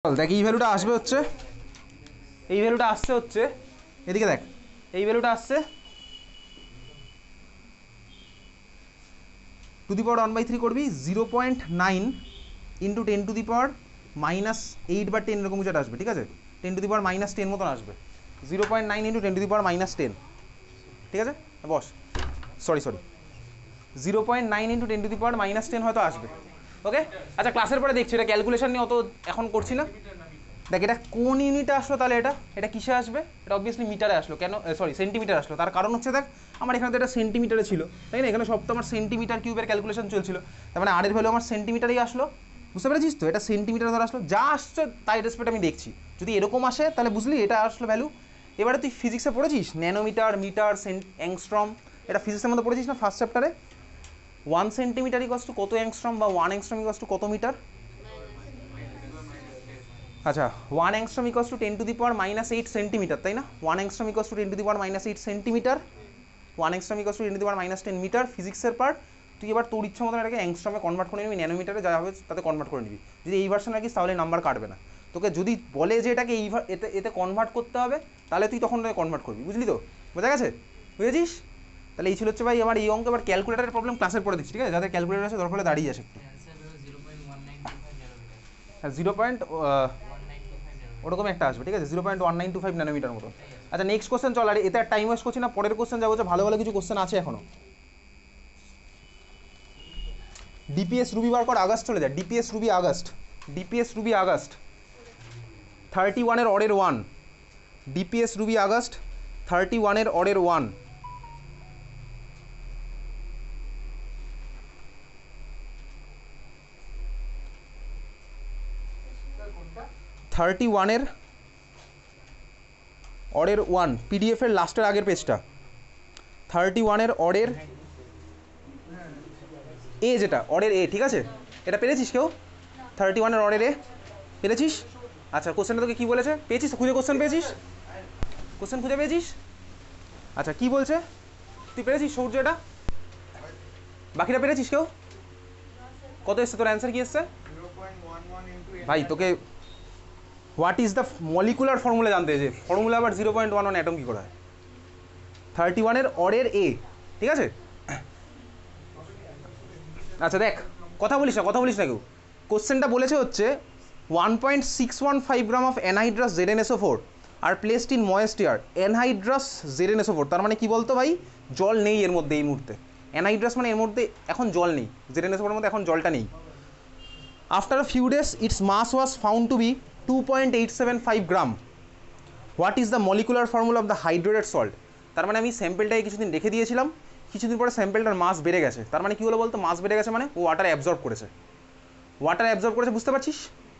দেখ এই ভ্যালুটা আসবে হচ্ছে, এই ভ্যালুটা আসছে হচ্ছে এদিকে দেখ, এই ভ্যালুটা আসছে টু দি পাওয়ার 1/3 করবি 0.9 ইন্টু 10⁻⁻8 বা 10 এরকম কিছু আসবে, ঠিক আছে? 10⁻⁻10 মতন আসবে, 0.9 ইন্টু 10⁻10, ঠিক আছে? বস, সরি 0.9 ইন্টু 10⁻10 হয়তো আসবে। ওকে, আচ্ছা ক্লাসের পরে দেখছি, এটা ক্যালকুলেশন নিয়ে অত এখন করছি না। দেখ এটা কোন ইউনিটে আসলো, তাহলে এটা কিসে আসবে? এটা অবভিয়াসলি মিটারে আসলো, কেন সরি সেন্টিমিটার আসলো। তার কারণ হচ্ছে দেখ আমার এখানে তো এটা সেন্টিমিটারে ছিল, তাই না? এখানে সব তো আমার সেন্টিমিটার কিউবের ক্যালকুলেশন চলছিল, তার মানে আর এর ভ্যালু আমার সেন্টিমিটারেই আসলো। বুঝতে পেরেছিস তো? এটা সেন্টিমিটার ধরে আসলো, যা আসছে তাই রেসপেক্ট আমি দেখছি। যদি এরকম আসে তাহলে বুঝলি এটা আসলো ভ্যালু। এবারে তুই ফিজিক্সে পড়েছিস ন্যানোমিটার, মিটার, অ্যাংস্ট্রম, এটা ফিজিক্সের মধ্যে পড়েছিস না ফার্স্ট চ্যাপ্টারে? 1 সেন্টিমিটার ইকুয়ালস টু কত অ্যাংস্ট্রম, বা 1 অ্যাংস্ট্রম ইকুয়ালস টু কত মিটার? আচ্ছা 1 অ্যাংস্ট্রম ইকুয়ালস টু 10⁻⁻8 সেন্টিমিটার, তাই না? 1 angstrom equals to 10⁻⁻8 centimetre, 1 angstrom equals to 10⁻10 metre. ফিজিক্সের পার্ট তুই এবার তোর ইচ্ছা মতন এটাকে অ্যাংস্ট্রমে কনভার্ট করে নিবি, ন্যানোমিটারে যা হবে তাতে কনভার্ট করে নিবি। যদি এই ভার্সন রাখিস তাহলে নাম্বার কাটবে না। তোকে যদি বলে যে এটাকে এতে কনভার্ট করতে হবে, তাহলে তুই তখন কনভার্ট করবি, বুঝলি তো? বোঝা গেছে? বুঝেছিস? তাহলে এই ছিল হচ্ছে ভাই আমার এই অঙ্ক। এবার ক্যালকুলেটারের প্রবলেম ক্লাসের পরে দিচ্ছি, ঠিক আছে? যাদের ক্যালকুলেটার আছে দরকার হলে দাঁড়িয়ে আসে একটু। হ্যাঁ ওরকম একটা আসবে, ঠিক আছে? 0.1925 ন্যানোমিটার মতো। আচ্ছা নেক্সট কোশ্চেন চল, আর এতে আর টাইম ওয়েস্ট করছি না, পরের কোশ্চেন যাবো। ভালো ভালো কিছু কোশ্চেন আছে এখনো। ডিপিএস রুবি বার কর, আগস্ট চলে যায়। DPS Ruby August, DPS Ruby August 31-এর অর্ডের 1, ডিপিএস রুবি আগস্ট 31-এর অর্ডের 1, 31-এর অর্ডের 1 পিডিএফের লাস্টের আগের পেজটা, 31-এর অর্ডের এ, যেটা অর্ডের এ, ঠিক আছে? এটা পেরেছিস কেউ? 31-এর অর্ডার এ পেরেছিস? আচ্ছা কোশ্চেনটা তোকে কী বলেছে? পেয়েছিস? খুঁজে কোশ্চেন পেয়েছিস? কোশ্চেন খুঁজে পেয়েছিস? আচ্ছা কী বলছে? তুই পেরেছিস সূর্য এটা? বাকিটা পেরেছিস কেউ? কত এসছে তোর অ্যান্সার? কী এসছে ভাই? তোকে what is the molecular formula জানতে, যে ফর্মুলা আবার 0.11 অ্যাটম কী করে হয়? 31-এর অর্ডার এ, ঠিক আছে? আচ্ছা দেখ, কথা বলিস না কেউ। কোশ্চেনটা বলেছে হচ্ছে 1.615 gram of anhydrous ZnSO4 are placed in moist air. Anhydrous ZnSO4 তার মানে কি বলতো ভাই? জল নেই এর মধ্যে এই মুহূর্তে। অ্যানহাইড্রাস মানে এর মধ্যে এখন জল নেই, ZnSO4 এর মধ্যে এখন জলটা নেই। After a few days its mass was found to be 2.875 gram. What is the molecular formula of the hydrated salt? তার মানে আমি স্যাম্পেলটাকে কিছুদিন রেখে দিয়েছিলাম, কিছুদিন পরে স্যাম্পেলটার মাস বেড়ে গেছে। তার মানে কী হলো বলতো? মাস বেড়ে গেছে মানে ও ওয়াটার অ্যাবজর্ব করেছে। ওয়াটার অ্যাবজর্ব করেছে, বুঝতে পারছিস?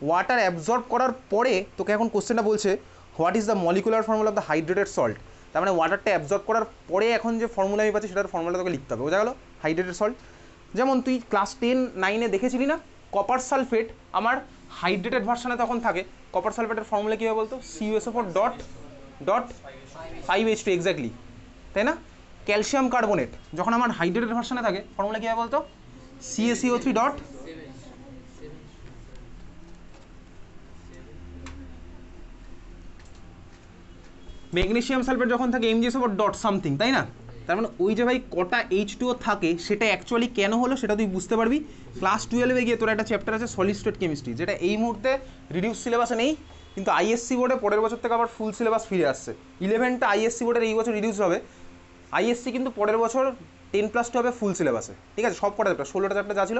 ওয়াটার অ্যাবজর্ব করার পরে তোকে এখন কোশ্চেনটা বলছে what is the molecular formula of the hydrated salt. তার মানে ওয়াটারটা অ্যাবজর্ব করার পরে এখন যে ফর্মুলা আমি পাচ্ছি সেটার ফর্মুলা তোকে লিখতে হবে। বোঝা গেল? হাইড্রেটেড সল্ট যেমন তুই ক্লাস 10-9-এ দেখেছিলি না, কপার সালফেট আমার হাইড্রেটেড ভার্সনে তখন থাকে। কপার সালফেটের ফর্মুলা কী হবে বলতো? CuSO4 ডট 5H2 এক্স্যাক্টলি, তাই না? ক্যালসিয়াম কার্বনেট যখন আমার হাইড্রেটেড ভার্সনে থাকে ফর্মুলা কী হবে বলতো? CaCO3 ডট, ম্যাগনেসিয়াম সালফেট যখন থাকে MgSO4 ডট সামথিং, তাই না? তার মানে ওই যে ভাই কটা H2O থাকে সেটা অ্যাকচুয়ালি কেন হলো সেটা তুই বুঝতে পারবি ক্লাস 12-এ গিয়ে। তোর একটা চ্যাপ্টার আছে সলিড স্টেট কেমিস্ট্রি, যেটা এই মুহূর্তে রিডিউস সিলেবাসে নেই, কিন্তু আইএসসি বোর্ডে পরের বছর থেকে আবার ফুল সিলেবাস ফিরে আসছে। 11টা আইএসসি বোর্ডের এই বছর রিডিউস হবে, আইএসসি কিন্তু পরের বছর 10+2 হবে ফুল সিলেবাসে, ঠিক আছে? সব কটা চ্যাপ্টার, 16টা চ্যাপ্টার যা ছিল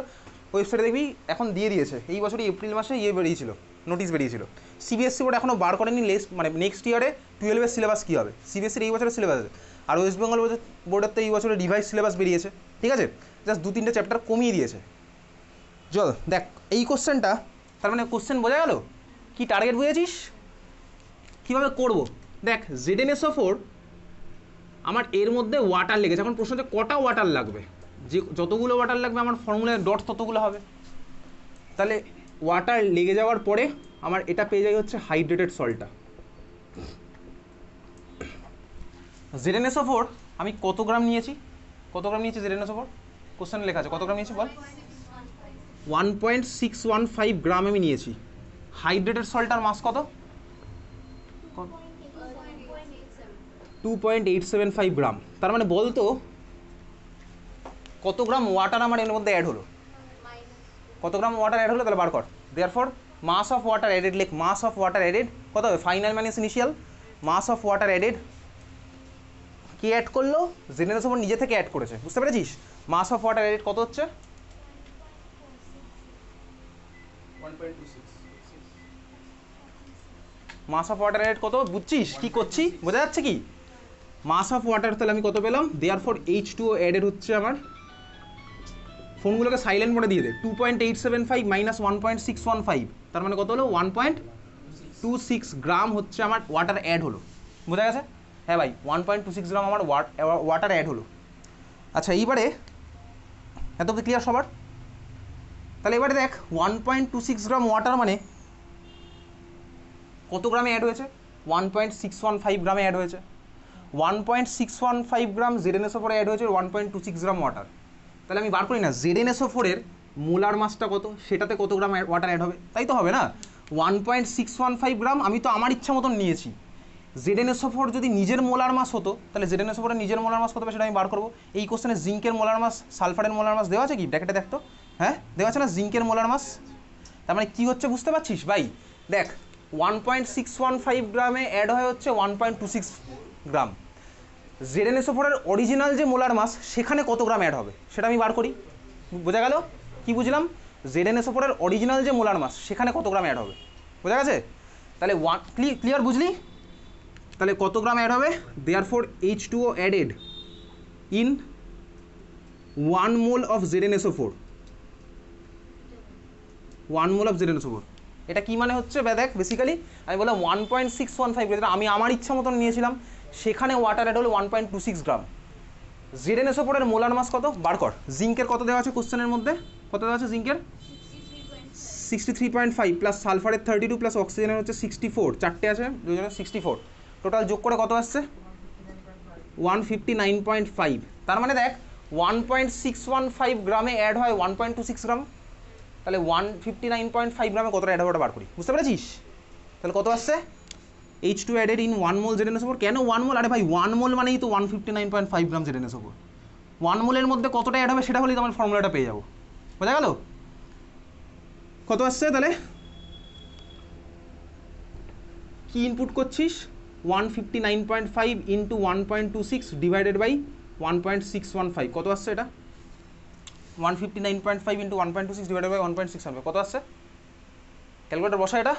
ওয়েবসাইটে দেখবি এখন দিয়ে দিয়েছে। এই বছরই এপ্রিল মাসে বেরিয়েছিল, নোটিশ বেরিয়েছিল। সিবিএসসি বোর্ড এখনও বার করেনি মানে নেক্সট ইয়ারে 12-এর সিলেবাস কী হবে। সিবিএসসির এই বছরের সিলেবাস আছে, আর ওয়েস্ট বেঙ্গল বোর্ডের তো এই বছরে রিভাইজ সিলেবাস বেরিয়েছে, ঠিক আছে? জাস্ট 2-3টে চ্যাপ্টার কমিয়ে দিয়েছে। চল দেখ এই কোশ্চেনটা, তার মানে কোশ্চেন বোঝা গেল? কি টার্গেট বুঝেছিস? কীভাবে করব? দেখ ZnSO4 আমার এর মধ্যে ওয়াটার লেগেছে। এখন প্রশ্ন হচ্ছে কটা ওয়াটার লাগবে? যে যতগুলো ওয়াটার লাগবে আমার ফর্মুলায় ডট ততগুলো হবে। তাহলে ওয়াটার লেগে যাওয়ার পরে আমার এটা পেয়ে যাই হচ্ছে হাইড্রেটেড সল্টটা। ZnSO4 আমি কত গ্রাম নিয়েছি? ZnSO4 কোশ্চেনে লেখা আছে, কত গ্রাম নিয়েছি বল? 1.615 গ্রাম আমি নিয়েছি। হাইড্রেটেড সল্টটার মাস কত? 2.875 গ্রাম। তার মানে বলতো কত গ্রাম ওয়াটার আমার এর মধ্যে অ্যাড হলো, কত গ্রাম ওয়াটার অ্যাড হলো তাহলে বার কর। Therefore mass of water added, লেখ মাস অফ ওয়াটার অ্যাডেড কত হবে, final minus initial, mass of water added কে অ্যাড করলো, জেডএনএসও নিজে থেকে অ্যাড করেছে, বুঝতে পেরেছিস? মাস অফ ওয়াটার অ্যাডেড কত হচ্ছে, 1.26 মাস অফ ওয়াটার অ্যাডেড কত বুঝছিস, কি করছি বোঝা যাচ্ছে কি? মাস অফ ওয়াটার তাহলে আমি কত পেলাম, দেয়ারফর H2O অ্যাডেড হচ্ছে আমার, ফোনগুলোকে সাইলেন্ট মোডে দিয়ে দে, 2.875 মাইনাস 1.615, তার মানে কত হলো 1.26 গ্রাম হচ্ছে আমার ওয়াটার অ্যাড হলো, বোঝা গেছে? হ্যাঁ ভাই 1.26 গ্রাম আমার ওয়াটার অ্যাড হলো। আচ্ছা এইবারে এত অব্দি ক্লিয়ার সবার? তাহলে এবারে দেখ 1.26 গ্রাম ওয়াটার মানে কত গ্রামে অ্যাড হয়েছে, 1.615 গ্রামে অ্যাড হয়েছে। 1.615 গ্রাম ZnSO4 অ্যাড হয়েছে 1.26 গ্রাম ওয়াটার। তাহলে আমি বার করি না ZnSO4 এর মোলার মাসটা কত, সেটাতে কত গ্রাম ওয়াটার অ্যাড হবে, তাই তো হবে না? 1.615 গ্রাম আমি তো আমার ইচ্ছা মতন নিয়েছি। ZnSO4 যদি নিজের মোলার মাস হতো তাহলে ZnSO4 এর নিজের মোলার মাস কত হবে সেটা আমি বার করবো। এই কোশ্চেনে জিঙ্কের মোলার মাস, সালফারের মোলার মাস দেওয়া আছে কি ব্র্যাকেটে দেখতো? হ্যাঁ দেওয়া আছে না জিঙ্কের মোলার মাস। তার মানে কী হচ্ছে বুঝতে পারছিস ভাই? দেখ 1.615 গ্রামে অ্যাড হয় হচ্ছে 1.26 গ্রাম। ZnSO4 এর অরিজিনাল যে মোলার মাস সেখানে কত গ্রাম অ্যাড হবে সেটা আমি বার করি, বোঝা গেল? কি বুঝলাম? ZnSO4 এর অরিজিনাল যে মোলার মাস সেখানে কত গ্রাম অ্যাড হবে, বোঝা গেছে? তাহলে ক্লিয়ার বুঝলি? তাহলে কত গ্রাম অ্যাড হবে, therefore H2O added in 1 mole of ZnSO4, 1 mole of ZnSO4। এটা কি মানে হচ্ছে দেখ বেসিক্যালি আমি বললাম 1.615 যেটা আমি আমার ইচ্ছা মতন নিয়েছিলাম, সেখানে ওয়াটার অ্যাড হলো 1.26 গ্রাম। ZnSO4 এর মোলার মাস কত বার কর। জিঙ্কের কত দেওয়া আছে কোশ্চেনের মধ্যে, কত দেওয়া আছে জিঙ্কের 63.5 প্লাস সালফারের 32 প্লাস অক্সিজেনের হচ্ছে 64, চারটে আছে দুজনের 64, টোটাল যোগ করে কত আসছে 159.5। তার মানে দেখ 1.615 গ্রামে অ্যাড হয় 1.26 গ্রাম, তাহলে 159.5 গ্রামে কতটা অ্যাড হবে ওটা বার করি, বুঝতে পেরেছিস? তাহলে কত আসছে H2 added in 1 mole ZnSO4। কেন 1 মোল? আরে ভাই 1 মোল মানেই তো 159.5 গ্রাম ZnSO4। 1 মোলের মধ্যে কতটা অ্যাড হবে সেটা হলেই তো আমার ফর্মুলাটা পেয়ে যাবো, বোঝা গেল? কত আসছে তাহলে কি ইনপুট করছিস, 159.5 ইন্টু 1.26 ডিভাইডেড বাই 1.615, কত আসছে এটা 159.5 ইন্টু 1.26 ডিভাইডেড বাই 1.615 কত আসছে? ক্যালকুলেটর বসা এটা,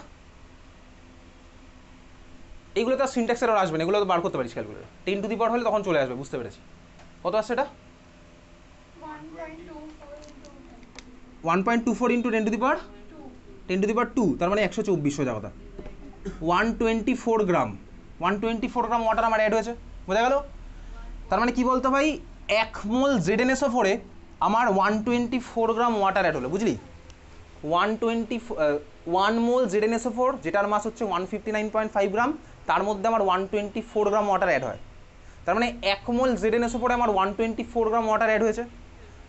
এইগুলো তো সিনট্যাক্স এরর আসবে না, এগুলো তো বার করতে পারিস ক্যালকুলেটর, 10 টু দি পাওয়ার হলে তখন চলে আসবে, বুঝতে পেরেছি? কত আসছে এটা 1.24 into 10 to the power 10 to the power 2, তার মানে 124 সোজা কথা। 124 গ্রাম, 124 গ্রাম ওয়াটার আমার অ্যাড হয়েছে, বোঝা গেল? তার মানে কি বলতো ভাই, 1 মোল ZnSO4 এ আমার 124 গ্রাম ওয়াটার অ্যাড হলো, বুঝলি? 1 মোল ZnSO4 যেটার মাস হচ্ছে 159.5 গ্রাম, তার মধ্যে আমার 124 গ্রাম ওয়াটার অ্যাড হয়। তার মানে 1 মোল ZnSO4 এ আমার 124 গ্রাম ওয়াটার অ্যাড হয়েছে।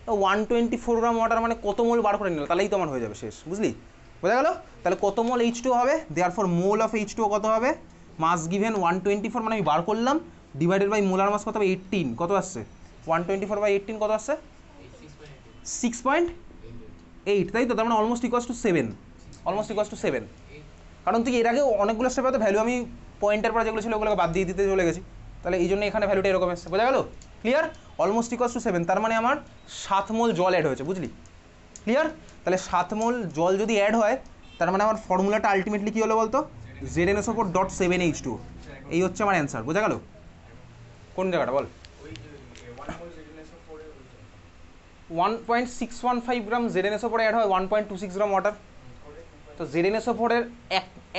তো 124 গ্রাম ওয়াটার মানে কত মোল বার করে নিল, তাহলেই তো আমার হয়ে যাবে শেষ, বুঝলি? বোঝা গেল? তাহলে কত মোল H2O হবে, দেয়ারফর মোল অফ H2O কত হবে, মাস গিভেন 124 মানে আমি বার করলাম, ডিভাইডেড বাই মোলার মাস কত হবে 18, কত আসছে 124 বাই 18 কত আসছে 6.8, তাই তো? তার মানে almost equals to 7, almost equals to 7। কারণ তুই এর আগে অনেকগুলো স্টেপে তো ভ্যালু আমি পয়েন্টের পরে যেগুলো ছিল ওগুলোকে বাদ দিয়ে দিতে চলে গেছি, তাহলে এই জন্য এখানে ভ্যালুটা এরকম এসছে, বোঝা গেল? ক্লিয়ার? অলমোস্ট ইকুয়ালস টু 7, তার মানে আমার 7 মোল জল অ্যাড হয়েছে, বুঝলি? ক্লিয়ার? তাহলে 7 মোল জল যদি অ্যাড হয় তার মানে আমার ফর্মুলাটা আলটিমেটলি কী হলো বলতো, ZnSO4.7H2, এই হচ্ছে আমার অ্যান্সার, বোঝা গেল? কোন জায়গাটা বল? 1.615 গ্রাম ZnSO4 অ্যাড হয় 1.26 গ্রাম ওয়াটার। তো ZnSO4 এর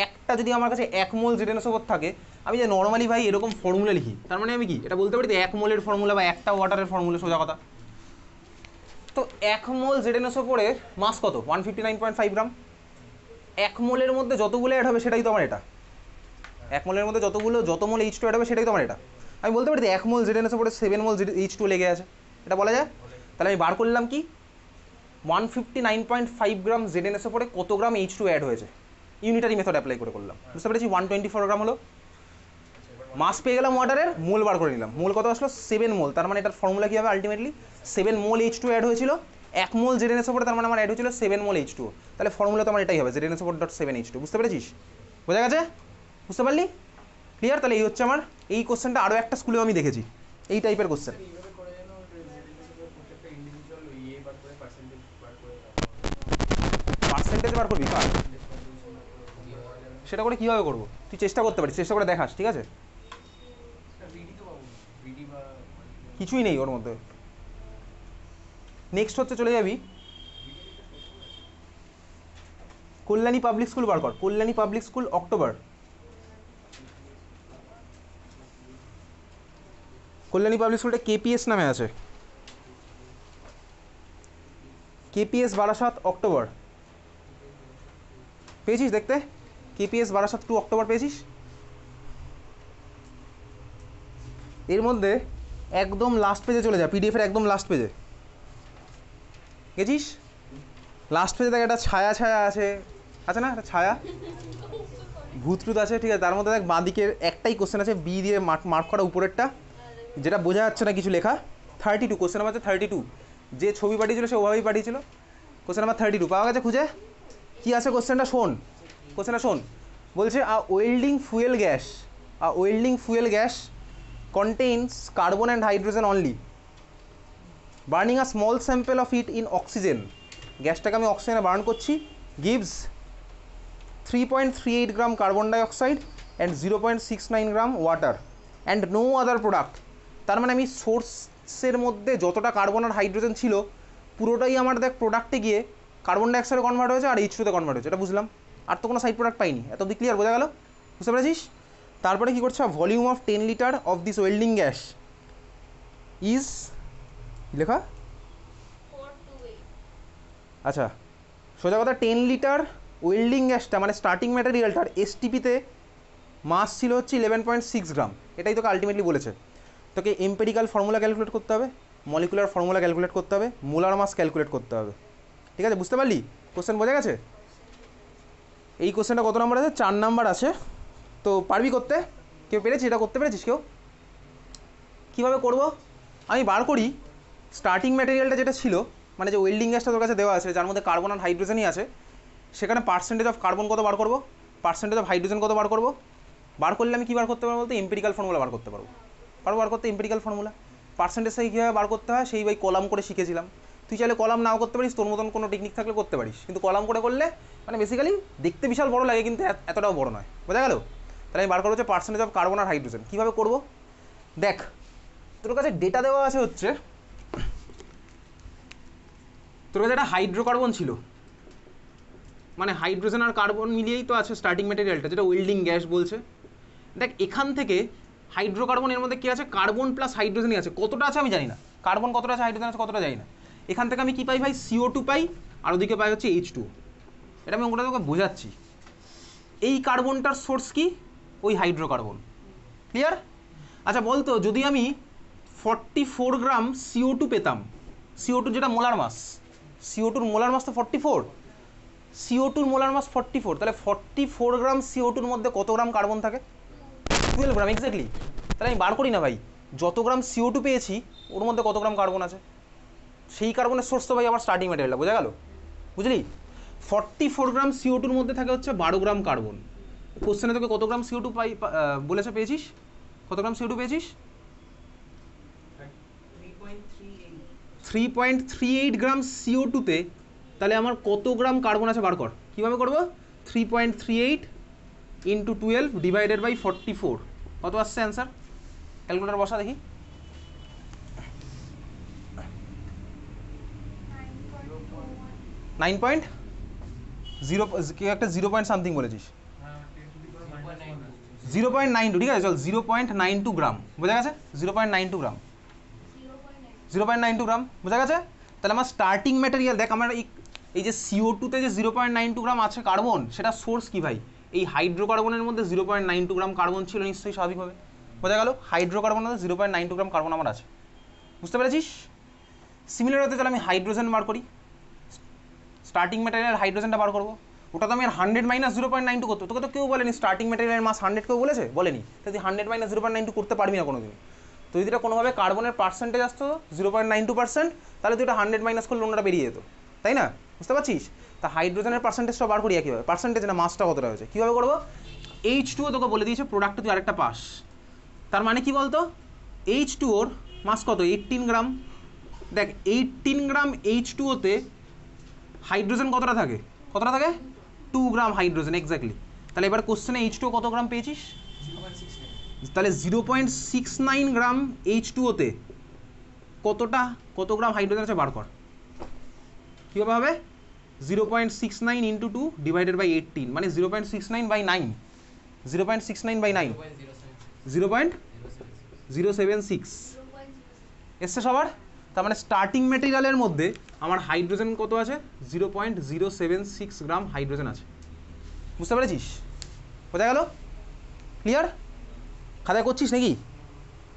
একটা যদি আমার কাছে 1 মোল ZnSO4 থাকে, আমি যে নর্মালি ভাই এরকম ফর্মুলা লিখি, তার মানে আমি কি এটা বলতে পারি 1 মোলের ফর্মুলা বা একটা ওয়াটারের ফর্মুলা, সোজা কথা। তো 1 মোল ZnSO4 এর মাস কত 159.5 গ্রাম। 1 মোলের মধ্যে যতগুলো অ্যাড হবে সেটাই তো আমার এটা, 1 মোলের মধ্যে যত মোল H2 অ্যাড হবে সেটাই তো আমার এটা। আমি বলতে পারি 1 মোল ZnSO4 এর 7 মোল H2 লেগে আছে, এটা বলা যায়? তাহলে আমি বার করলাম কি 159.5 গ্রাম ZnSO4 এ কত গ্রাম H2 অ্যাড হয়েছে, ইউনিটারি মেথড অ্যাপ্লাই করে করলাম, বুঝতে পেরেছি। 124 গ্রাম হলো, মাস পেয়ে গেলাম ওয়াটারের, মোল বার করে নিলাম। মোল কত আসলো? 7 মোল। তার মানে এটার ফর্মুলা কী হবে আলটিমেটলি? 7 মোল H2 অ্যাড হয়েছিল, 1 মোল ZnSO4, তার মানে আমার অ্যাড হয়েছিল 7 মোল H2। তাহলে ফর্মুলা তো আমার এটাই হবে, ZnSO4.7H2। বুঝতে পেরেছিস? বোঝা গেছে? বুঝতে পারলি? ক্লিয়ার? তাহলে এই হচ্ছে আমার এই কোশ্চেনটা, আরও একটা স্কুলেও আমি দেখেছি এই টাইপের কোশ্চেন। এইভাবে করে যেন প্রত্যেকটা ইন্ডিভিজুয়াল ইয়ে বার করে পার্সেন্টেজ বার করে পার্সেন্টেজ বার করবি কার? সেটা করে কীভাবে করবো? তুই চেষ্টা করতে পারিস, চেষ্টা করে দেখাস, ঠিক আছে? ভিডি তো পাবো, ভিডি বা কিছুই নেই ওর মধ্যে। নেক্সট হচ্ছে চলে যাবি কল্যাণী পাবলিক স্কুল বার কর। Kalyani public school October, Kalyani public স্কুলটা কেপিএস নামে আছে, কেপিএস বারাসাত অক্টোবর। পেয়েছিস দেখতে? কেপিএস বারাসাত 2 অক্টোবর পেয়েছিস? এর মধ্যে একদম লাস্ট পেজে চলে যা, পিডিএফের একদম লাস্ট পেজে গেছিস? লাস্ট পেজে দেখ একটা ছায়া ছায়া আছে, আছে না একটা ছায়া, ভূত টুত আছে, ঠিক আছে? তার মধ্যে দেখ বাঁদিকের একটাই কোশ্চেন আছে, বি দিয়ে মার্ক করা উপরেরটা, যেটা বোঝা যাচ্ছে না কিছু লেখা। 32, কোশ্চেন নাম্বার হচ্ছে 32। যে ছবি পাঠিয়েছিল সে ওভাবেই পাঠিয়েছিল। কোশ্চেন নাম্বার 32 পাওয়া গেছে খুঁজে? কী আছে কোশ্চেনটা শোন, কোশ্চেনটা শোন। বলছে welding fuel gas contains carbon and hydrogen only. Burning a small sample of it in oxygen, গ্যাসটাকে আমি অক্সিজেনে বার্ন করছি, gives 3.38 gram carbon dioxide and 0.69 gram water and no other product. তার মানে আমি সোর্সের মধ্যে যতটা কার্বন আর হাইড্রোজেন ছিল পুরোটাই আমার দেখ প্রোডাক্টে গিয়ে কার্বন ডাইঅক্সাইডে কনভার্ট হয়েছে আর H2তে কনভার্ট হয়েছে, এটা বুঝলাম। আর তো কোনো সাইড প্রোডাক্ট পাইনি, এত অব্দি ক্লিয়ার? বোঝা গেল? বুঝতে পেরেছিস? তারপরে কী করছে? Volume of 10 litre of this welding gas is লেখা, আচ্ছা সোজা কথা, 10 লিটার ওয়েল্ডিং গ্যাসটা মানে স্টার্টিং ম্যাটেরিয়ালটার এসটিপিতে মাস ছিল হচ্ছে 11.6 গ্রাম। এটাই তোকে আলটিমেটলি বলেছে। তোকে এম্পেরিক্যাল ফর্মুলা ক্যালকুলেট করতে হবে, মলিকুলার ফর্মুলা ক্যালকুলেট করতে হবে, মোলার মাস ক্যালকুলেট করতে হবে, ঠিক আছে? বুঝতে পারলি? কোশ্চেন বোঝা গেছে? এই কোশ্চেনটা কত নাম্বার আছে? 4 নাম্বার আছে। তো পারবি করতে? কেউ পেরেছিস? এটা করতে পেরেছিস কেউ? কীভাবে করব আমি বার করি? স্টার্টিং ম্যাটেরিয়ালটা যেটা ছিল মানে যে ওয়েল্ডিং গ্যাসটা তোর কাছে দেওয়া আছে, যার মধ্যে কার্বন আর হাইড্রোজেনই আছে, সেখানে পার্সেন্টেজ অফ কার্বন কত বার করবো, পার্সেন্টেজ অফ হাইড্রোজেন কত বার করবো। বার করলে আমি কী বার করতে পারবো বলতে? এম্পিরিক্যাল ফর্মুলা বার করতে পারবো। বার করতে এম্পিরিক্যাল ফর্মুলা। পার্সেন্টেজ থেকে কীভাবে বার করতে হয় সেই বাই কলাম করে শিখেছিলাম। তুই চাইলে কলাম নাও করতে পারিস, তোর মতন কোনো টেকনিক থাকলে করতে পারিস, কিন্তু কলাম করে করলে মানে বেসিক্যালি দেখতে বিশাল বড় লাগে, কিন্তু এতটাও বড় নয়। বোঝা গেল? তাহলে আমি বার করবো হচ্ছে পার্সেন্টেজ অফ কার্বন আর হাইড্রোজেন। কীভাবে করবো দেখ, তোর কাছে ডেটা দেওয়া আছে হচ্ছে, তোর কাছে একটা হাইড্রোকার্বন ছিল, মানে হাইড্রোজেন আর কার্বন মিলিয়েই তো আছে স্টার্টিং ম্যাটেরিয়ালটা, যেটা ওয়েল্ডিং গ্যাস বলছে। দেখ এখান থেকে হাইড্রোকার্বনের মধ্যে কী আছে? কার্বন প্লাস হাইড্রোজেনই আছে। কতটা আছে আমি জানি না, কার্বন কতটা আছে, হাইড্রোজেন আছে কতটা জানি না। এখান থেকে আমি কী পাই ভাই? CO2 পাই, আর ওদিকে পাই হচ্ছে H2। এটা আমি ওটা তোকে বোঝাচ্ছি। এই কার্বনটার সোর্স কি? ওই হাইড্রোকার্বন। ক্লিয়ার? আচ্ছা বলতো, যদি আমি 44 গ্রাম CO2 পেতাম, CO2 যেটা মোলার মাস, CO2-র মোলার মাস তো 44, CO2-র মোলার মাস 44, তাহলে 44 গ্রাম CO2-র মধ্যে কত গ্রাম কার্বন থাকে? 12 গ্রাম এক্স্যাক্টলি। তাহলে আমি বার করি না ভাই, যত গ্রাম CO2 পেয়েছি ওর মধ্যে কত গ্রাম কার্বন আছে, সেই কার্বনের সোর্স তো ভাই আমার স্টার্টিং ম্যাটেরিয়ালটা। বোঝা গেল? বুঝলি? 44 গ্রাম CO2-র মধ্যে থাকে হচ্ছে 12 গ্রাম কার্বন। কোশ্চেনে তোকে কত গ্রাম CO2 পাই বলেছে, পেয়েছিস? কত গ্রাম CO2 পেয়েছিস? 3.38 গ্রাম CO2-তে তাহলে আমার কত গ্রাম কার্বন আছে বার কর। কীভাবে করবো? 3.38 ইন্টু 12 ডিভাইডেড বাই 44, কত আসছে অ্যান্সার? ক্যালকুলেটার বসা দেখি। 9.0 কেউ একটা 0 পয়েন্ট সামথিং বলেছিস, 0.92, ঠিক আছে চল 0.92 গ্রাম। বোঝা গেছে? 0.92 গ্রাম, 0.92 গ্রাম বোঝা গেছে? তাহলে আমার স্টার্টিং ম্যাটেরিয়াল দেখ, আমার এই যে CO2-তে যে 0.92 গ্রাম আছে কার্বন, সেটা সোর্স কি ভাই? এই হাইড্রোকার্বনের মধ্যে 0.92 গ্রাম কার্বন ছিল নিশ্চয়ই, স্বাভাবিকভাবে। বোঝা গেল? হাইড্রোকার্বনের মধ্যে 0.92 গ্রাম কার্বন আমার আছে। বুঝতে পেরেছিস? সিমিলার হতে তাহলে আমি হাইড্রোজেন বার করি, স্টার্টিং ম্যাটেরিয়াল হাইড্রোজেনটা বার করবো। ওটা তো আমি 100 মাইনাস 0.92 করতে, তোকে তো কেউ বলেনি স্টার্টিং ম্যাটেরিয়ালের মাস 100 কেউ বলেছে? বলেনি। তো তুই 100 মাইনাস 0.92 করতে পারবি না কোনোদিন। তো যদি এটা কোনোভাবে কার্বনের পার্সেন্টেজ আসতো 0.92%, তাহলে তুই এটা 100 মাইনাস করলে অন্যটা বেরিয়ে যেত, তাই না? বুঝতে পারছিস? তা হাইড্রোজেনের পার্সেন্টেজটা বার করি কীভাবে, পার্সেন্টেজ না মাসটা কতটা হয়েছে, কীভাবে করবো? H2O তোকে বলে দিয়েছে প্রোডাক্টে তুই আরেকটা পাস, তার মানে কি বলতো, H2ওর মাস কত, 18 গ্রাম। দেখ 18 গ্রাম H2ওতে হাইড্রোজেন কতটা থাকে, 2 গ্রাম হাইড্রোজেন, এক্স্যাক্টলি। তাহলে এবার কোশ্চেনে H2O কত গ্রাম পেয়েছিস? তাহলে 0.69 গ্রাম H2ওতে কত গ্রাম হাইড্রোজেন আছে বার কর। কীভাবে হবে? 0.69 ইন্টু 2 ডিভাইডেড বাই 18, মানে 0.69 বাই 9, 0.69 বাই 9, 0.076 এসছে সবার। তার মানে স্টার্টিং ম্যাটেরিয়ালের মধ্যে আমার হাইড্রোজেন কত আছে, 0.076 গ্রাম হাইড্রোজেন আছে। বুঝতে পেরেছিস? বোঝা গেল? ক্লিয়ার? খাতায় করছিস নাকি?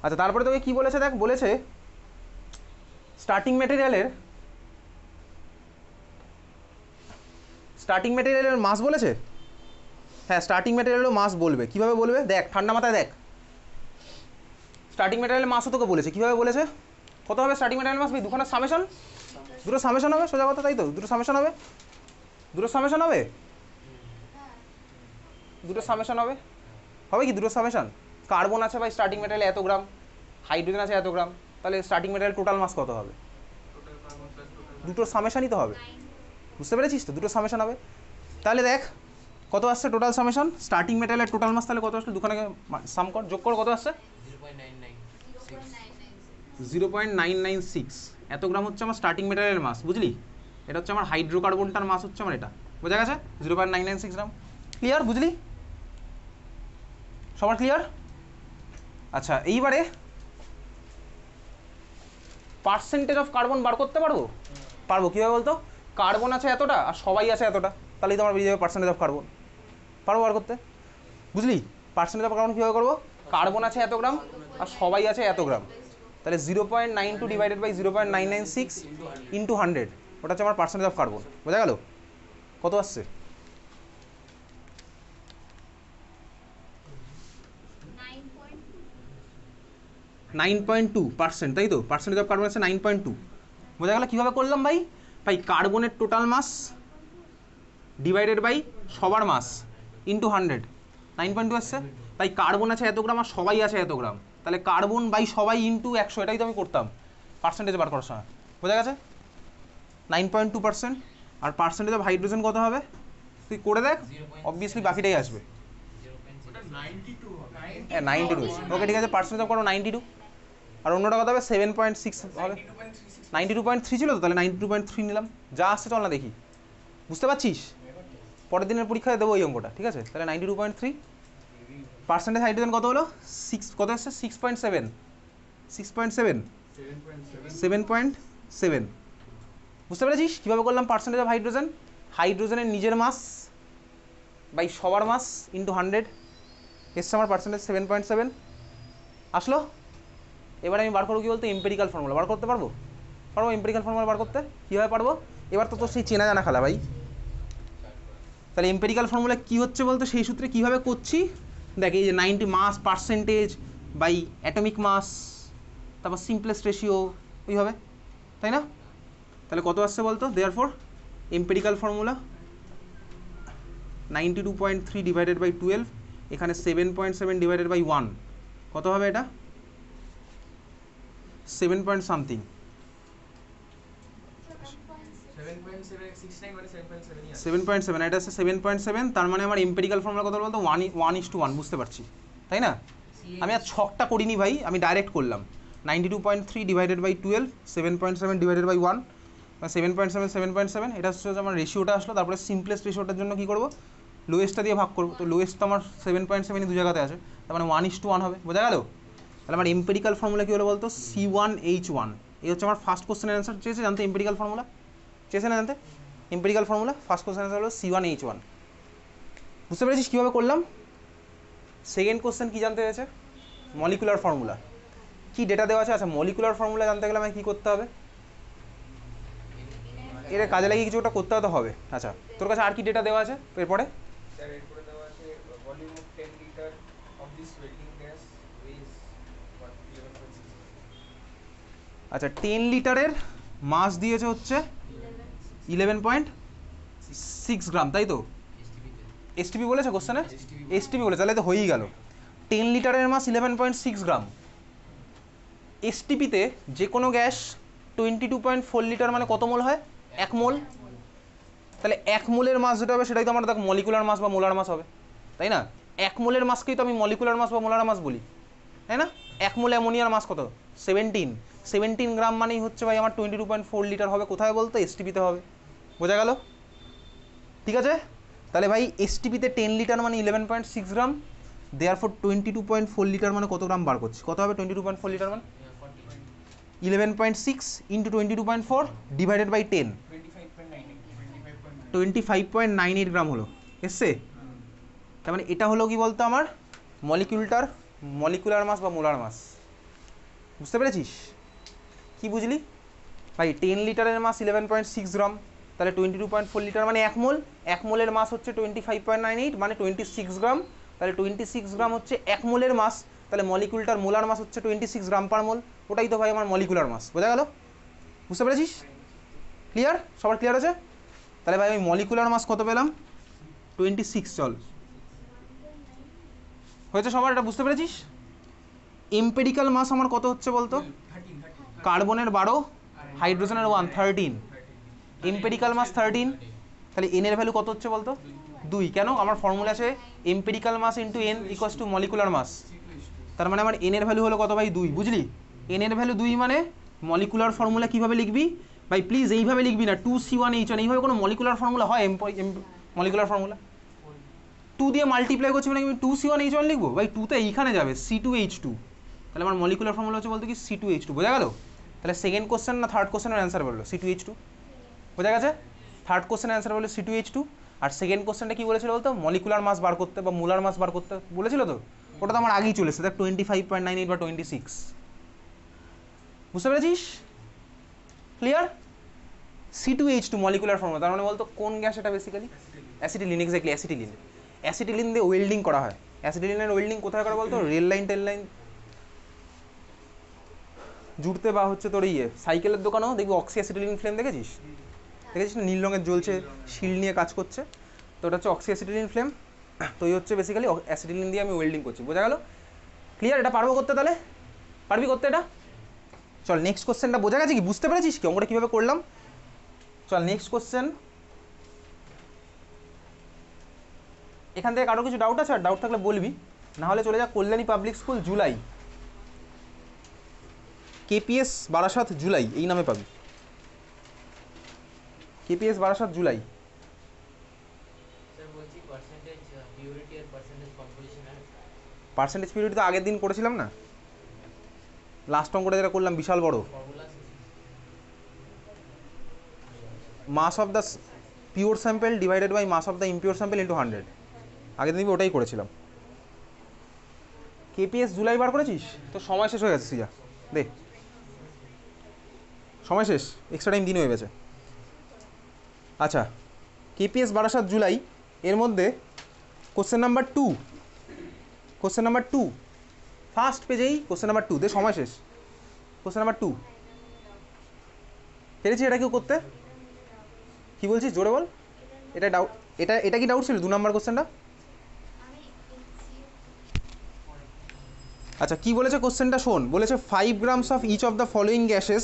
আচ্ছা, তারপরে তোকে কি বলেছে দেখ, বলেছে স্টার্টিং ম্যাটেরিয়ালের মাস বলেছে। হ্যাঁ, স্টার্টিং ম্যাটেরিয়ালেরও মাস বলবে। কীভাবে বলবে দেখ, ঠান্ডা মাথায় দেখ। স্টার্টিং ম্যাটেরিয়ালের মাসও তোকে বলেছে। কীভাবে বলেছে? কত হবে স্টার্টিং ম্যাটেরিয়াল মাস? দুখানা সামেশন, দুটো সামেশন হবে, সোজা কথা, তাই তো? দুটো সামেশন হবে, দুটো সামেশন হবে কি দুটো সামেশন? কার্বন আছে ভাই স্টার্টিং ম্যাটেরিয়াল এত গ্রাম, হাইড্রোজেন আছে এত গ্রাম, তাহলে স্টার্টিং ম্যাটেরিয়াল টোটাল মাস কত হবে? দুটো সামেশনই তো হবে। বুঝতে পেরেছিস তো? দুটো সামেশন হবে। তাহলে দেখ কত আসছে টোটাল সামেশন, স্টার্টিং ম্যাটেরিয়ালের টোটাল মাস তাহলে কত আসছে, দুখানাকে সাম কর, যোগ কর, কত আসছে? 0.996 এত গ্রাম হচ্ছে আমার স্টার্টিং ম্যাটেরিয়ালের মাস, বুঝলি? এটা হচ্ছে আমার হাইড্রোকার্বনটার মাস, হচ্ছে আমার এটা, বোঝা গেছে? 0.996 গ্রাম। ক্লিয়ার? বুঝলি? সবার ক্লিয়ার? আচ্ছা, এইবারে পার্সেন্টেজ অফ কার্বন বার করতে পারবো। কীভাবে বলতো? কার্বন আছে এতটা আর সবাই আছে এতটা, তাহলেই তো আমার বেরিয়ে যাবে পার্সেন্টেজ অফ কার্বন। পারবো বার করতে? বুঝলি? পার্সেন্টেজ অফ কার্বন কীভাবে করবো? কার্বন আছে এত গ্রাম আর সবাই আছে এত গ্রাম, তাহলে 0.92 ডিভাইডেড বাই 0.996 ইন্টু 100, ওটা হচ্ছে আমার পার্সেন্টেজ অফ কার্বন। বোঝা গেল? কত আসছে? 9.2%, তাই তো? পার্সেন্টেজ অফ কার্বন আছে 9.2। বোঝা গেল কীভাবে করলাম ভাই? কার্বনের টোটাল মাস ডিভাইডেড বাই সবার মাস ইন্টু 100, 9.2 আসছে। কার্বন আছে এত গ্রাম আর সবাই আছে এত গ্রাম, তাহলে কার্বন বাই সবাই ইন্টু 100, এটাই তো আমি করতাম পার্সেন্টেজ বার করার সময়। বোঝা গেছে? 9.2%। আর পার্সেন্টেজ অফ হাইড্রোজেন কত হবে তুই করে দেখ, অবভিয়াসলি বাকিটাই আসবে। 92। ওকে, ঠিক আছে, পার্সেন্টেজ অফ করো 92, আর অন্যটা কত হবে? 7.6 হবে। 92.3 ছিল তো, তাহলে 92.3 নিলাম। যা আসছে চল না দেখি, বুঝতে পারছিস? পরের দিনের পরীক্ষায় দেবো এই অঙ্কটা, ঠিক আছে? তাহলে 92.3 পার্সেন্টেজ হাইড্রোজেন কত হলো? 6, কত আসছে? 6.7, 7.7। বুঝতে পেরেছিস কীভাবে করলাম পার্সেন্টেজ অফ হাইড্রোজেন? হাইড্রোজেনের নিজের মাস বাই সবার মাস ইন্টু 100, এসছে আমার পার্সেন্টেজ 7.7 আসলো। এবার আমি বার করবো কী বলতো, এম্পেরিক্যাল ফর্মুলা বার করতে পারবো। এম্পেরিক্যাল ফর্মুলা বার করতে কীভাবে পারবো? এবার তো তোর সেই চেনা জানা খেলা ভাই। তাহলে এম্পেরিক্যাল ফর্মুলা কী হচ্ছে বলতো, সেই সূত্রে কীভাবে করছি দেখ, এই যে 90 মাস পার্সেন্টেজ বাই অ্যাটমিক মাস, তারপর সিম্পলেস্ট রেশিও, ওইভাবে, তাই না? তাহলে কত আসছে বলতো? Therefore empirical formula 92.3 divided by 12, এখানে 7.7 ডিভাইডেড বাই 1, কত হবে এটা? 7 পয়েন্ট সামথিং, 7.7, এটা হচ্ছে 7.7। তার মানে আমার এম্পেরিক্যাল ফর্মুলা কত বলতো? 1:1, বুঝতে পারছি, তাই না? আমি আর ছকটা করিনি ভাই, আমি ডাইরেক্ট করলাম। 92.3 ডিভাইডেড বাই 12, 7.7 ডিভাইডেড বাই 1, 7.7, এটা হচ্ছে আমার রেশিওটা আসলো। তারপরে সিম্পলেস্ট রেশিওটার জন্য কী করবো? লোয়েস্টটা দিয়ে ভাগ করবো। তো লোয়েস্ট তো আমার 7.7 দু জায়গাতে আছে, তার মানে 1:1 হবে। বোঝা গেল? তাহলে আমার এম্পেরিক্যাল ফর্মুলা কী হলো বলতো? C1H1। এই হচ্ছে আমার ফার্স্ট কোশ্চেনের অ্যান্সার। চেয়েছে জানতে এম্পেরিক্যাল ফর্মুলা, চেয়েছে না জানতে empirical formula? First question answer হলো C1H1। বুঝতে পেরেছিস কীভাবে করলাম? সেকেন্ড কোশ্চেন কী জানতে হয়েছে? Molecular formula. কী ডেটা দেওয়া আছে? আচ্ছা, মলিকুলার ফর্মুলা জানতে গেলে আমাকে কী করতে হবে? এর কাজে লাগিয়ে কিছু একটা করতে হবে। আচ্ছা, তোর কাছে আর কি ডেটা দেওয়া আছে এরপরে? স্যার এরপরে দেওয়া আছে volume of 10 litre of this waiting gas weighs 11.6। আচ্ছা, 10 লিটারের মাস দিয়েছে হচ্ছে 11.6 গ্রাম, তাই তো? এসটিপি বলেছে কোশ্চেনে? এসটিপি বলেছে, তাহলে তো হয়েই গেল। 10 লিটারের মাস 11.6 গ্রাম। এসটিপিতে যে কোনো গ্যাস 22.4 লিটার মানে কত মোল হয়? 1 মোল। তাহলে 1 মোলের মাস যেটা হবে সেটাই তো আমার দেখ মলিকুলার মাস বা মোলার মাস হবে, তাই না? 1 মোলের মাসকেই তো আমি মলিকুলার মাস বা মোলার মাস বলি, তাই না? 1 মোল অ্যামোনিয়ার মাস কত? 17 গ্রাম মানেই হচ্ছে ভাই আমার 22.4 লিটার হবে। কোথায় বলতো? এসটিপিতে হবে। বোঝা গেল? ঠিক আছে, তাহলে ভাই এসটিপিতে 10 লিটার মানে 11.6 গ্রাম, দেয়ারফর 22.4 লিটার মানে কত গ্রাম বার করছি? কত হবে 22.4 লিটার মানে? 11.6 ইন্টু 22.4 ডিভাইডেড বাই 10, 25.98 গ্রাম হলো, এসছে? তার মানে এটা হলো কি বলতো আমার মলিকুলার মাস বা মোলার মাস। বুঝতে পেরেছিস? কি বুঝলি ভাই? 10 লিটারের মাস 11.6 গ্রাম, তাহলে 22.4 লিটার মানে 1 মোল। 1 মোলের মাস হচ্ছে 25.98 মানে 26 গ্রাম। তাহলে 26 গ্রাম হচ্ছে 1 মোলের মাস, তাহলে মলিকুলটার মোলার মাস হচ্ছে 26 গ্রাম পার মোল। ওটাই তো ভাই আমার মলিকুলার মাস। বোঝা গেল? বুঝতে পেরেছিস? ক্লিয়ার? সবার ক্লিয়ার আছে? তাহলে ভাই আমি মলিকুলার মাস কত পেলাম? 26। চল, হয়েছে সবার? এটা বুঝতে পেরেছিস? এম্পেরিক্যাল মাস আমার কত হচ্ছে বলতো? কার্বনের 12, হাইড্রোজেনের 1, 13। এম্পেরিক্যাল মাস 13, তাহলে এন এর ভ্যালু কত হচ্ছে বলতো? 2। কেন? আমার ফর্মুলা আছে empirical mass into n equals to molecular mass. তার মানে আমার এন এর ভ্যালু হলো কত ভাই? 2। বুঝলি? এন এর ভ্যালু 2 মানে মলিকুলার ফর্মুলা কীভাবে লিখবি ভাই? প্লিজ এইভাবে লিখবি না 2C1H1, এইভাবে কোনো মলিকুলার ফর্মুলা হয়? মলিকুলার ফর্মুলা 2 দিয়ে মাল্টিপ্লাই করছি মানে আমি 2C1H1 লিখবো ভাই? 2 তো এইখানে যাবে C2H2, তাহলে আমার মলিকুলার ফর্মুলা হচ্ছে বলতে কি C2H2। বোঝা গেল? তাহলে সেকেন্ড কোশ্চেন না থার্ড কোশ্চেনের অ্যান্সার বললো C2H2। বোঝা গেছে? থার্ড কোশ্চেনের অ্যান্সার বললো C2H2। আর সেকেন্ড কোশ্চেনটা কি বলেছিল বলতো? মলিকুলার মাস বার করতে বা মোলার মাস বার করতে বলেছিল তো? ওটা তো আমার আগেই চলেছে, দেখ 25.98 বা 26। বুঝতে পেরেছিস? ক্লিয়ার? C2H2 molecular formula. তার মানে বলতো কোন গ্যাস এটা? Basically acetylene. Exactly acetylene. Acetylene দিয়ে ওয়েল্ডিং করা হয়। অ্যাসিটিলিনের ওয়েল্ডিং কোথায় করে বলতো? রেল লাইন টেল লাইন জুড়তে বা হচ্ছে তোর সাইকেলের দোকানেও দেখবি অক্সি অ্যাসিটিলিন ফ্লেম দেখেছিস? দেখেছিস না? নীল রঙের জ্বলছে, শিল নিয়ে কাজ করছে, তো ওটা হচ্ছে অক্সি অ্যাসিটিলিন ফ্লেম। তো এই হচ্ছে বেসিক্যালি অ্যাসিটিলিন দিয়ে আমি ওয়েল্ডিং করছি। বোঝা গেল? ক্লিয়ার? এটা পারবো করতে? তাহলে পারবি করতে এটা? চল নেক্সট কোশ্চেনটা। বোঝা গেছে কি? বুঝতে পেরেছিস কি অঙ্কটা কীভাবে করলাম? চল নেক্সট কোশ্চেন। এখান থেকে কারো কিছু ডাউট আছে? আর ডাউট থাকলে বলবি, না হলে চলে যা Kalyani public school July, KPS Barasat July এই নামে পাবি। KPS Barasat July. Percentage period তো আগের দিন করেছিলাম না? লাস্ট অঙ্কটা যেটা করলাম বিশাল বড়, mass of the pure sample divided by mass of the impure sample into 100। আগের দিন ওটাই করেছিলাম। কেপিএস জুলাই বার করেছিস? তো সময় শেষ হয়ে গেছে সিজা, দে সময় শেষ, এক্সট্রা টাইম দিন হয়ে গেছে। আচ্ছা, কেপিএস বারাসাত জুলাই এর মধ্যে question number 2, question number 2 first পেজেই কোশ্চেন নাম্বার 2 দে, সময় শেষ। কোশ্চেন নাম্বার 2 পেরেছি? এটা কেউ করতে? কি বলছিস জোরে বল। এটা ডাউট, এটা কি ডাউট ছিল 2 নম্বর কোশ্চেনটা? আচ্ছা, কি বলেছে কোশ্চেনটা শোন। বলেছে 5 grams of each of the following gases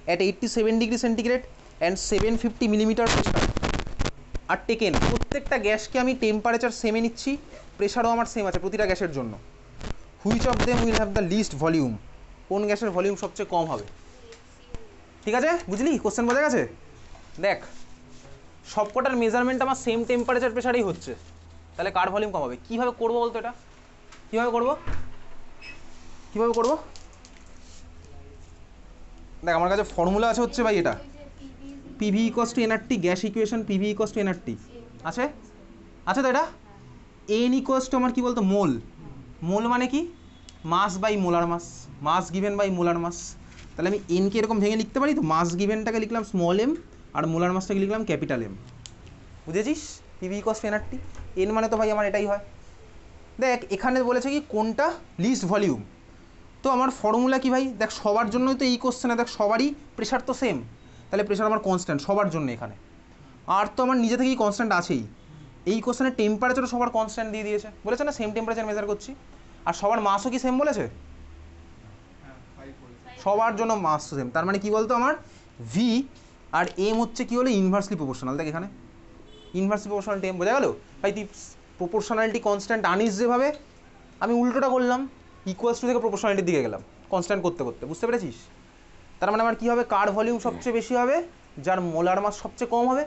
at 87 degree centigrade and 750 millimetre pressure are taken. প্রত্যেকটা গ্যাসকে আমি টেম্পারেচার সেমে নিচ্ছি, প্রেশারও আমার সেম আছে প্রতিটা গ্যাসের জন্য। Which of them will have the least volume? কোন গ্যাসের ভলিউম সবচেয়ে কম হবে? ঠিক আছে, বুঝলি? কোশ্চেন বোঝা গেছে? দেখ, সবকটার মেজারমেন্ট আমার সেম টেম্পারেচার প্রেশারেই হচ্ছে, তাহলে কার ভলিউম কম হবে? কীভাবে করবো বলতো? এটা কীভাবে করবো? দেখ, আমার কাছে ফর্মুলা আছে হচ্ছে ভাই এটা PV equals to nRT, gas equation PV equals to nRT আছে তো এটা। এন ইকুয়ালস টু আমার কি বলতো? মোল। মোল মানে কি? Mass by molar mass, mass given by molar mass. তাহলে আমি এনকে এরকম ভেঙে লিখতে পারি তো, মাস গিভেনটাকে লিখলাম স্মল এম আর মোলার মাসটাকে লিখলাম ক্যাপিটাল এম। বুঝেছিস? PV equals to nRT. N মানে তো ভাই আমার এটাই হয়। দেখ এখানে বলেছে কি কোনটা লিস্ট ভলিউম, তো আমার ফর্মুলা কি ভাই, দেখ সবার জন্যই তো এই কোশ্চেনে দেখ সবারই প্রেশার তো সেম, তাহলে প্রেশার আমার কনস্ট্যান্ট সবার জন্য এখানে। আর তো আমার নিজে থেকেই কনস্ট্যান্ট আছেই। এই কোশ্চেনে টেম্পারেচারও সবার কনস্ট্যান্ট দিয়ে দিয়েছে, বলেছে না সেম টেম্পারেচার মেজার করছি। আর সবার মাসও কি সেম বলেছে, সবার জন্য মাস সেম। তার মানে কি বলতো আমার ভি আর এম হচ্ছে কি হলো ইনভার্সলি প্রপোর্শনাল। দেখ এখানে ইনভার্সলি প্রপোর্শনাল টেম, বোঝা গেল ভাই? তুই প্রপোর্শনালিটি কনস্ট্যান্ট আনিস যেভাবে, আমি উল্টোটা করলাম, ইকুয়ালস টু থেকে প্রপোর্শনালিটির দিকে গেলাম কনস্ট্যান্ট করতে করতে, বুঝতে পেরেছিস? তার মানে আমার কী হবে, কার ভলিউম সবচেয়ে বেশি হবে, যার মোলার মাস সবচেয়ে কম হবে।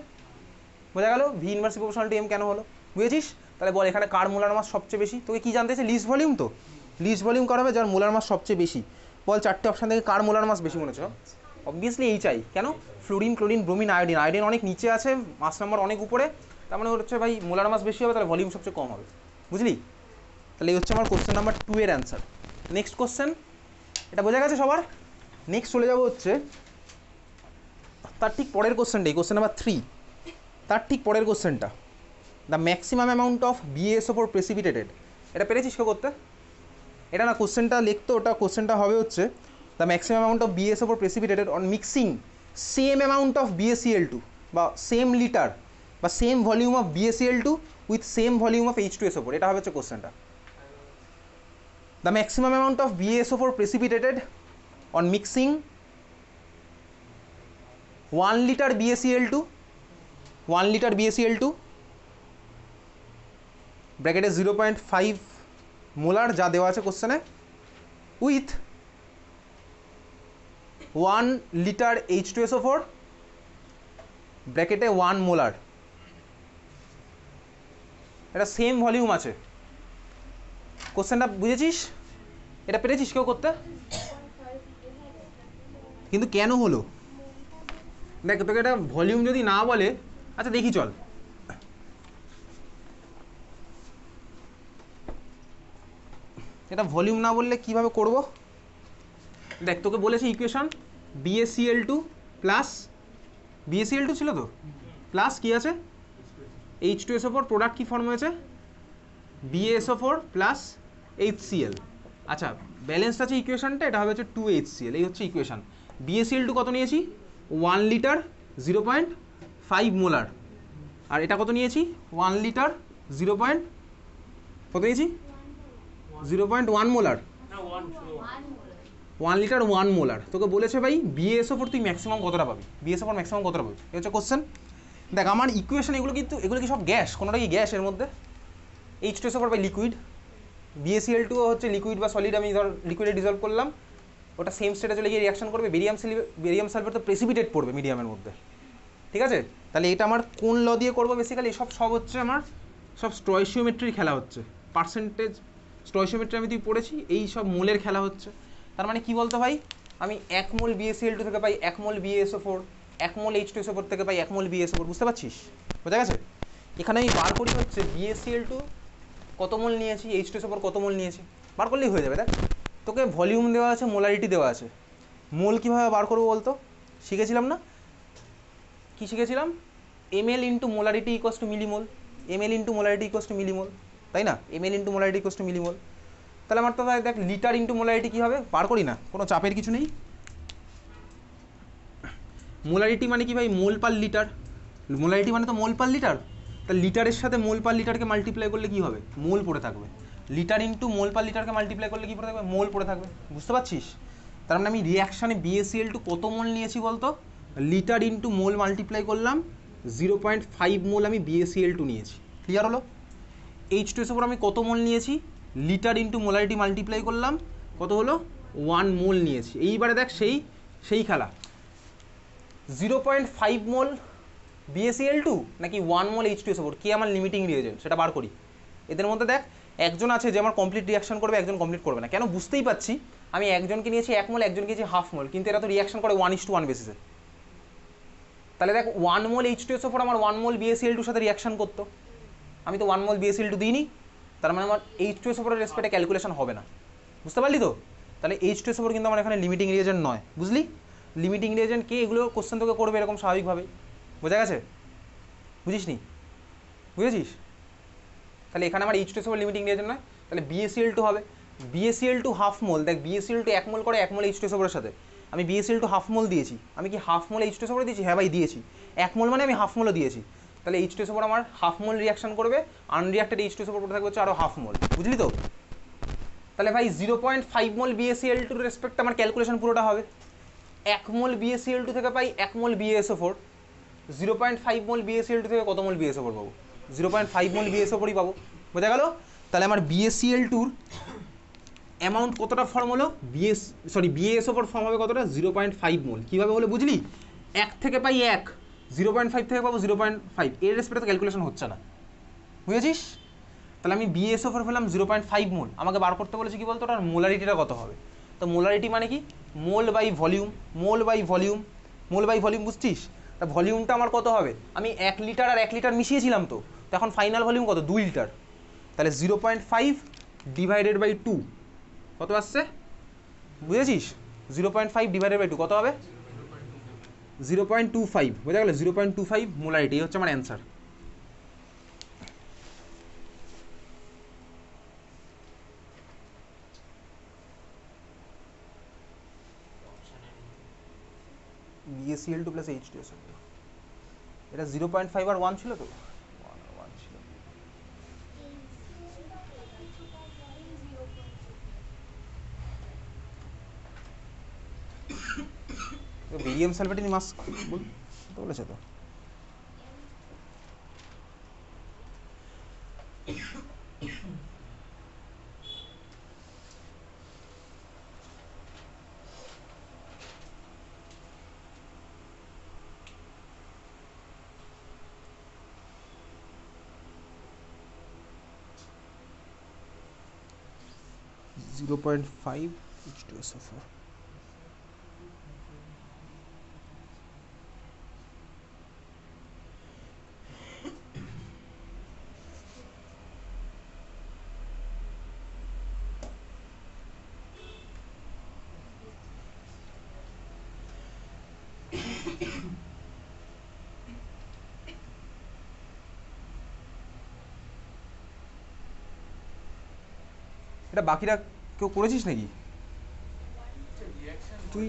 বোঝা গেল ভি ইনভার্সলি প্রপোর্শনালিটি এম কেন হলো, বুঝেছিস? তাহলে বল এখানে কার মোলার মাস সবচেয়ে বেশি, তোকে কী জানতে চাইছে, লিস্ট ভলিউম। তো লিস্ট ভলিউম কার হবে, যার মোলার মাস সবচেয়ে বেশি। বল চারটে অপশান থেকে কার মোলার মাস বেশি মনে হচ্ছে? অবভিয়াসলি এই চাই, কেন? Fluorine, chlorine, bromine, iodine. Iodine অনেক নিচে আছে, মাস নাম্বার অনেক উপরে, তার মানে হচ্ছে ভাই মোলার মাস বেশি হবে, তাহলে ভলিউম সবচেয়ে কম হবে। বুঝলি? তাহলে এই হচ্ছে আমার কোশ্চেন নাম্বার 2 এর অ্যান্সার। নেক্সট কোশ্চেন, এটা বোঝা গেছে সবার? নেক্সট চলে যাবো হচ্ছে তার ঠিক পরের কোশ্চেনটাই, কোশ্চেন নাম্বার 3। তার ঠিক পরের কোশ্চেনটা, the maximum amount of BaSO4 প্রেসিপিটেটেড। এটা পেরেছিস কেউ করতে? এটা না কোশ্চেনটা লিখতো, ওটা কোশ্চেনটা হবে হচ্ছে the maximum amount of BaSO4 precipitated on mixing same amount of BaCl2 বা সেম লিটার বা same volume of BaCl2 with same volume of H2SO4। এটা হবে হচ্ছে কোশ্চেনটা। The maximum amount of BaSO4 precipitated on mixing 1 litre BaCl2, 1 litre BaCl2 ব্র্যাকেটে 0.5 molar যা দেওয়া আছে কোশ্চেনে, উইথ 1 লিটার H2SO4 ব্র্যাকেটে 1 মোলার। এটা সেম ভলিউম আছে। কোশ্চেনটা বুঝেছিস? এটা পেরেছিস কেউ করতে? কিন্তু কেন হলো দেখ, তোকে এটা ভলিউম যদি না বলে, আচ্ছা দেখি চল, এটা ভলিউম না বললে কিভাবে করব? দেখ তোকে বলেছে ইকুয়েশন BaCl2 প্লাস BaCl2 ছিল তো, প্লাস কি আছে H2SO4, প্রোডাক্ট কি ফর্ম হয়েছে BaSO4 প্লাস HCl। আচ্ছা ব্যালেন্সড আছে ইকুয়েশনটা, এটা হবে হচ্ছে 2HCl। এই হচ্ছে ইকুয়েশন। BaCl2 কত নিয়েছি, 1 লিটার 0.5 মোলার। আর এটা কত নিয়েছি, 1 লিটার 0. কত নিয়েছি, 0.1 মোলার, 1 লিটার 1 মোলার। তোকে বলেছে ভাই BaSO4 তুই ম্যাক্সিমাম কতটা পাবি, BaSO4 ম্যাক্সিমাম কতটা পাবি, এই হচ্ছে কোশ্চেন। দেখ আমার ইকুয়েশন এগুলো কিন্তু, এগুলো কি সব গ্যাস, কোনোটা কি গ্যাস এর মধ্যে? H2SO4 বাই লিকুইড, BaCl2 হচ্ছে লিকুইড বা সলিড, আমি ধর লিকুইডে ডিজলভ করলাম, ওটা সেম স্টেটে চলে গিয়ে রিয়াকশন করবে, বেরিয়াম সালফেট তো প্রেসিপিটেট পড়বে মিডিয়ামের মধ্যে, ঠিক আছে? তাহলে এটা আমার কোন ল দিয়ে করবো বেসিক্যালি, সব হচ্ছে আমার সব স্টয়শিওমেট্রির খেলা হচ্ছে, পার্সেন্টেজ স্টয়শিওমেট্রি আমি তুই পড়েছি, এই সব মোলের খেলা হচ্ছে। তার মানে কি বলতো ভাই, আমি 1 মোল BaCl2 থেকে পাই 1 মোল BaSO4, 1 মোল H2SO4 থেকে পাই 1 মোল BaSO4, বুঝতে পারছিস? বোঝা গেছে? এখানে আমি বার করি হচ্ছে BaCl2 কত মোল নিয়েছি, H2SO4 কত মোল নিয়েছি, বার করলেই হয়ে যাবে। দেখ তোকে ভলিউম দেওয়া আছে, মোলারিটি দেওয়া আছে, মোল কীভাবে বার করবো বলতো? শিখেছিলাম না, কি শিখেছিলাম? ml into molarity equals to millimole, ml into molarity equals to millimole, তাই না? ml into molarity equals to millimole. তাহলে আমার তো দেখ লিটার ইন্টু মোলারিটি কী হবে, বার করি না, কোনো চাপের কিছু নেই। মোলারিটি মানে কি ভাই, মোল পার লিটার, মোলারিটি মানে তো মোল পার লিটার। তা লিটারের সাথে মোল পার লিটারকে মাল্টিপ্লাই করলে কি হবে, মোল পড়ে থাকবে। লিটার ইন্টু মোল পার লিটারকে মাল্টিপ্লাই করলে কি পড়ে থাকবে, মোল পড়ে থাকবে, বুঝতে পারছিস? তার মানে আমি রিয়াকশানে BaCl2 কত মোল নিয়েছি বলতো, লিটার ইন্টু মোল মাল্টিপ্লাই করলাম, 0.5 মোল আমি BaCl2 নিয়েছি। ক্লিয়ার হলো? H2SO4 আমি কত মোল নিয়েছি, লিটার ইন্টু মোলারিটি মাল্টিপ্লাই করলাম, কত হলো, 1 মোল নিয়েছি। এইবারে দেখ সেই খেলা, 0.5 মোল BaCl2 নাকি 1 মোল H2SO4, কে আমার লিমিটিং রিয়েজেন্ট সেটা বার করি। এদের মধ্যে দেখ একজন আছে যে আমার কমপ্লিট রিয়াকশন করবে, একজন কমপ্লিট করবে না। কেন? বুঝতেই পারছি, আমি একজনকে নিয়েছি 1 মোল, একজনকে নিয়েছি হাফ মোল, কিন্তু এরা তো রিয়াকশন করে 1:1 বেসিসে। তাহলে দেখ 1 মোল H2SO4 আমার 1 মোল BaCl2 সাথে রিয়াকশন করতো, আমি তো 1 মোল BaCl2 দিইনি, তার মানে আমার H2SO4 এর রেসপেক্টে ক্যালকুলেশন হবে না, বুঝতে পারলি তো? তাহলে H2SO4 কিন্তু আমার এখানে লিমিটিং রিয়েজেন্ট নয়, বুঝলি? লিমিটিং রিয়েজেন্ট কে, এগুলো কোশ্চেন তোকে করবে এরকম স্বাভাবিকভাবে। বোঝা গেছে? বুঝিস নি? বুঝেছিস? তাহলে এখানে আমার H2SO4 লিমিটিং রিয়েজেন্ট নয়, তাহলে BaCl2 হবে। BaCl2 হাফ মোল, দেখ BaCl2 এক মোল করে এক মোল H2SO4 এর সাথে, আমি BaCl2 হাফ মোল দিয়েছি। আমি কি হাফ মোল H2SO4 দিয়েছি? হ্যাঁ ভাই দিয়েছি। এক মোল মানে আমি হাফ মোলও দিয়েছি। তাহলে H2SO4 আমার হাফ মোল রিয়াকশন করবে, আনরিয়াক্টেড H2SO4 পড়ে থাকবে হচ্ছে আরও হাফ মোল। বুঝলি তো? তাহলে ভাই 0.5 মোল BaCl2 রেসপেক্ট আমার ক্যালকুলেশন পুরোটা হবে। 1 মোল BaCl2 থেকে পাই 1 মোল BaSO4। 0.5 মোল BaCl2 থেকে কত মোল BaSO4 পাবো? 0.5 মোল BaSO4ই পাবো। বোঝা গেল? তাহলে আমার BaCl2 অ্যামাউন্ট কতটা ফর্ম হলো? BaSO4 ফর্ম হবে কতটা? 0.5 মোল। কীভাবে বলে বুঝলি? 1 থেকে পাই 1, 0.5 থেকে পাবো 0.5, এর রেসপেক্টে ক্যালকুলেশন হচ্ছে না। বুঝেছিস? তাহলে আমি BaSO4 পেলাম 0.5 মোল। আমাকে বার করতে বলেছি কি বলতো, ওটার মোলারিটিটা কত হবে। তো মোলারিটি মানে কি? Mole by volume. Mole by volume, mole by volume, বুঝছিস? তা ভলিউমটা আমার কত হবে? আমি 1 লিটার আর 1 লিটার মিশিয়েছিলাম তো, এখন ফাইনাল ভলিউম কত? 2 লিটার। তাহলে 0.5 ডিভাইডেড বাই 2 কত আসছে? বুঝেছিস? 0.5 ডিভাইডেড বাই 2 কত হবে? 0.25। বোঝা গেল? 0.25 মোলারিটি, এই হচ্ছে আমার অ্যান্সার। BaCl2 প্লাস H2SO, এটা 0.5 আর 1 ছিল তো, 1 ছিল। বেরিয়াম সালফেট মাস্ক বলেছে তো। (0.5 H2SO4) এটা বাকিরা কেউ করেছিস নাকি তুই?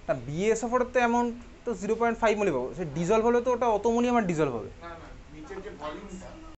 তা BaSO4 তো অ্যামাউন্ট তো 0.5 মোলে পাবো, সে ডিজলভ হলে তো ওটা অত মোলই আমার ডিজলভ হবে। না না, নিচের যে ভলিউমটা